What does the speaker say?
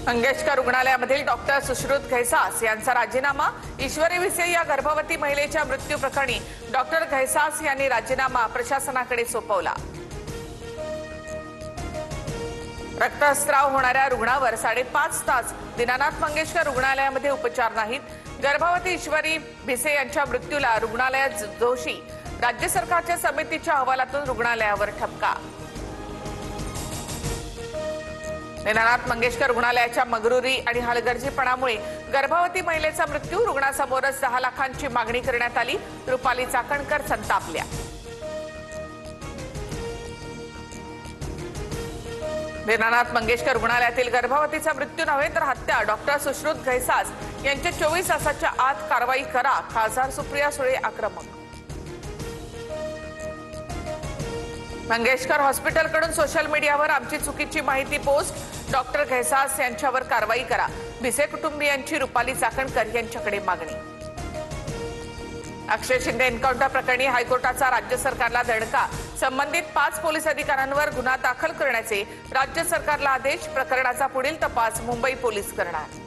Mangeshkar रुग्णालयामधील doctor Sushrut Ghaisas यांचा राजीनामा। ईश्वरी भिसे या गर्भवती महिलेच्या मृत्यू प्रकरणी डॉक्टर घैसास यांनी राजीनामा प्रशासनाकडे सोपवला। रक्तस्राव होणाऱ्या रुग्णावर 5.5 तास दीनानाथ मंगेशकर रुग्णालयामध्ये उपचार नाहीत। गर्भवती ईश्वरी भिसे यांच्या मृत्यूला रुग्णालयात दोषी। राज्य सरकारच्या समितीच्या अहवालातून रुग्णालयावर ठपका। दीनानाथ मंगेशकर रुग्णालयाच्या मगरुरी आणि हलगर्जीपणामुळे गर्भवती महिलेचा मृत्यू। रुग्णासमोरच 10 लाखांची मागणी करण्यात आली। रुपाली चाकणकर संतापल्या। दीनानाथ मंगेशकर रुग्णालयातील गर्भवतीचा मृत्यू नव्हे तर हत्या। डॉक्टर सुश्रुत घैसास यांच्या 24 तासाच्या आत कारवाई करा। खासदार सुप्रिया सुळे आक्रमक। मंगेशकर हॉस्पिटलकडून सोशल मीडियावर आमची चुकीची माहिती पोस्ट। डॉक्टर घैसास यांच्यावर कारवाई करा। भिसे कुटुंबियांची रुपाली चाकणकर यांच्याकडे मागणी। अक्षय शिंदे एन्काउंटर प्रकरणी हायकोर्टाचा राज्य सरकारला दणका। संबंधित 5 पोलीस अधिकाऱ्यांवर गुन्हा दाखल करण्याचे राज्य सरकारला आदेश। प्रकरणाचा पुढील तपास मुंबई पोलीस करणार।